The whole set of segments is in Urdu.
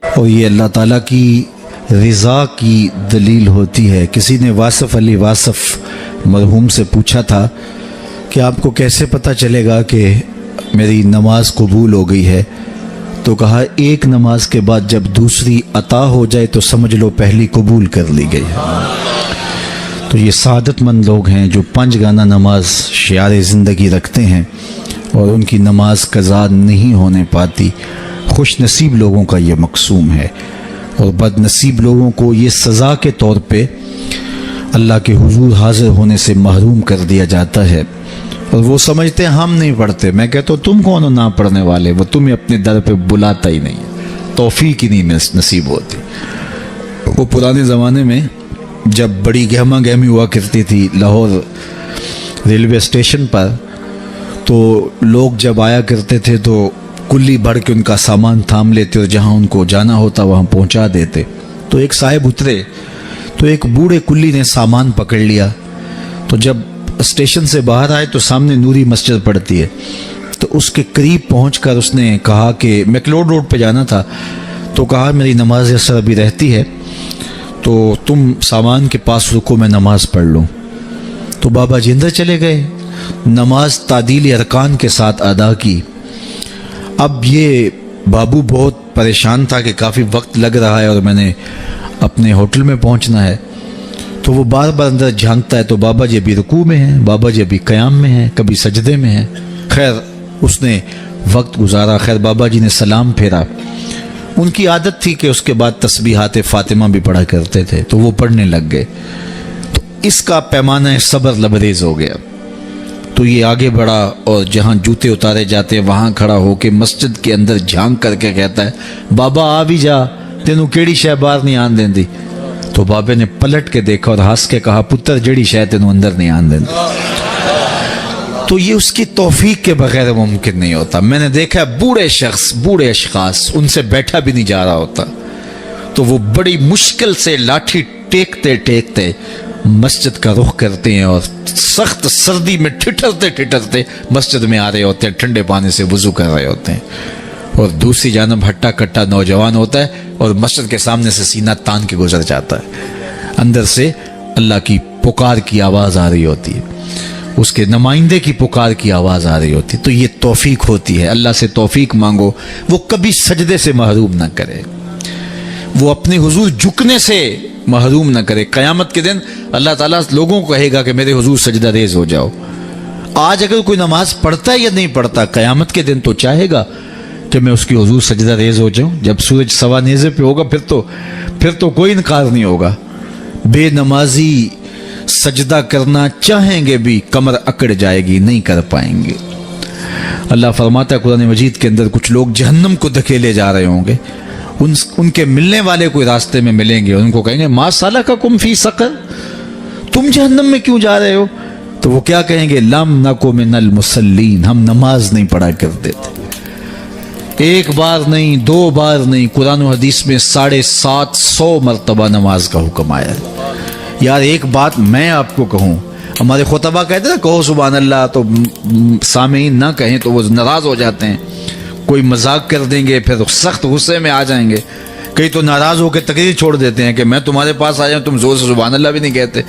اور یہ اللہ تعالیٰ کی رضا کی دلیل ہوتی ہے۔ کسی نے واصف علی واصف مرحوم سے پوچھا تھا کہ آپ کو کیسے پتہ چلے گا کہ میری نماز قبول ہو گئی ہے؟ تو کہا ایک نماز کے بعد جب دوسری عطا ہو جائے تو سمجھ لو پہلی قبول کر لی گئی۔ تو یہ سعادت مند لوگ ہیں جو 5 گانا نماز شعار زندگی رکھتے ہیں اور ان کی نماز قضا نہیں ہونے پاتی۔ خوش نصیب لوگوں کا یہ مقسوم ہے، اور بد نصیب لوگوں کو یہ سزا کے طور پہ اللہ کے حضور حاضر ہونے سے محروم کر دیا جاتا ہے، اور وہ سمجھتے ہیں ہم نہیں پڑھتے۔ میں کہتا ہوں تم کون ہو نہ پڑھنے والے؟ وہ تمہیں اپنے در پہ بلاتا ہی نہیں، توفیق ہی نہیں نصیب ہوتی۔ وہ پرانے زمانے میں جب بڑی گہما گہمی ہوا کرتی تھی لاہور ریلوے اسٹیشن پر، تو لوگ جب آیا کرتے تھے تو کلی بھر کے ان کا سامان تھام لیتے اور جہاں ان کو جانا ہوتا وہاں پہنچا دیتے۔ تو ایک صاحب اترے تو ایک بوڑھے کلی نے سامان پکڑ لیا، تو جب اسٹیشن سے باہر آئے تو سامنے نوری مسجد پڑتی ہے، تو اس کے قریب پہنچ کر اس نے کہا کہ میکلوڈ روڈ پہ جانا تھا، تو کہا میری نماز اثر ابھی رہتی ہے تو تم سامان کے پاس رکو میں نماز پڑھ لوں۔ تو بابا جی اندر چلے گئے، نماز تعدیل ارکان کے ساتھ ادا کی۔ اب یہ بابو بہت پریشان تھا کہ کافی وقت لگ رہا ہے اور میں نے اپنے ہوٹل میں پہنچنا ہے، تو وہ بار بار اندر جھانکتا ہے، تو بابا جی ابھی رکوع میں ہیں، بابا جی ابھی قیام میں ہیں، کبھی سجدے میں ہیں۔ خیر اس نے وقت گزارا، خیر بابا جی نے سلام پھیرا۔ ان کی عادت تھی کہ اس کے بعد تسبیحات فاطمہ بھی پڑھا کرتے تھے، تو وہ پڑھنے لگ گئے، تو اس کا پیمانہ صبر لبریز ہو گیا۔ تو یہ آگے بڑھا اور جہاں جوتے اتارے جاتے ہیں وہاں کھڑا ہو کے مسجد کے اندر جھانک کر کے کہتا ہے بابا آ بھی جا، تینوں کیڑی شے باہر نہیں آن دیندی؟ تو بابے نے پلٹ کے دیکھا اور ہنس کے کہا پتر جڑی شے تینوں اندر نہیں آن دیندی۔ تو یہ اس کی توفیق کے بغیر ممکن نہیں ہوتا۔ میں نے دیکھا بوڑھے شخص، بوڑھے اشخاص ان سے بیٹھا بھی نہیں جا رہا ہوتا، تو وہ بڑی مشکل سے لاٹھی ٹیکتے ٹیکتے مسجد کا رخ کرتے ہیں، اور سخت سردی میں ٹھٹرتے ٹھٹرتے مسجد میں آ رہے ہوتے ہیں، ٹھنڈے پانی سے وضو کر رہے ہوتے ہیں، اور دوسری جانب ہٹا کٹا نوجوان ہوتا ہے اور مسجد کے سامنے سے سینہ تان کے گزر جاتا ہے۔ اندر سے اللہ کی پکار کی آواز آ رہی ہوتی ہے، اس کے نمائندے کی پکار کی آواز آ رہی ہوتی ہے۔ تو یہ توفیق ہوتی ہے، اللہ سے توفیق مانگو، وہ کبھی سجدے سے محروم نہ کرے، وہ اپنے حضور جھکنے سے محروم نہ کرے۔ قیامت کے دن اللہ تعالیٰ لوگوں کو کہے گا کہ میرے حضور سجدہ ریز ہو جاؤ۔ آج اگر کوئی نماز پڑھتا ہے یا نہیں پڑھتا، قیامت کے دن تو چاہے گا کہ میں اس کی حضور سجدہ ریز ہو جاؤں۔ جب سورج سوا نیزے پہ ہوگا پھر تو کوئی انکار نہیں ہوگا۔ بے نمازی سجدہ کرنا چاہیں گے بھی کمر اکڑ جائے گی، نہیں کر پائیں گے۔ اللہ فرماتا ہے قرآن مجید کے اندر کچھ لوگ جہنم کو دھکیلے جا رہے ہوں گے، ان کے ملنے والے کوئی راستے میں ملیں گے، ان کو کہیں گے ما سلککم فی سقر، تم جہنم میں کیوں جا رہے ہو؟ تو وہ کیا کہیں گے؟ لم نک من المصلین، ہم نماز نہیں پڑھا کرتے تھے۔ ایک بار نہیں، 2 بار نہیں، قرآن و حدیث میں 750 مرتبہ نماز کا حکم آیا ہے۔ یار ایک بات میں آپ کو کہوں، ہمارے خطبہ کہتے ہیں نا کہو سبحان اللہ، تو سامعین نہ کہیں تو وہ ناراض ہو جاتے ہیں، کوئی مذاق کر دیں گے، پھر سخت غصے میں آ جائیں گے، کئی تو ناراض ہو کے تقریر چھوڑ دیتے ہیں کہ میں تمہارے پاس آیا ہوں، تم زور سے سبحان اللہ بھی نہیں کہتے۔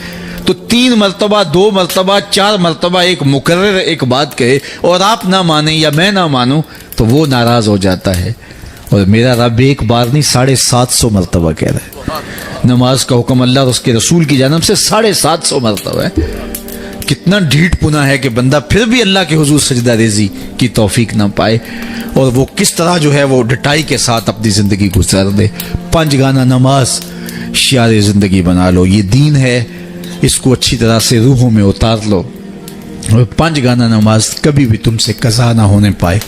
تو 3 مرتبہ، 2 مرتبہ، 4 مرتبہ ایک مکرر ایک بات کہے اور آپ نہ مانیں یا میں نہ مانوں تو وہ ناراض ہو جاتا ہے، اور میرا رب ایک بار نہیں 750 مرتبہ کہہ رہا ہے۔ نماز کا حکم اللہ اور اس کے رسول کی جانب سے 750 مرتبہ ہے۔ کتنا ڈھیٹ پنا ہے کہ بندہ پھر بھی اللہ کے حضور سجدہ ریزی کی توفیق نہ پائے، اور وہ کس طرح جو ہے وہ ڈٹائی کے ساتھ اپنی زندگی گزار دے۔ 5 گانا نماز شعار زندگی بنا لو، یہ دین ہے، اس کو اچھی طرح سے روحوں میں اتار لو، اور 5 گانا نماز کبھی بھی تم سے قضا نہ ہونے پائے۔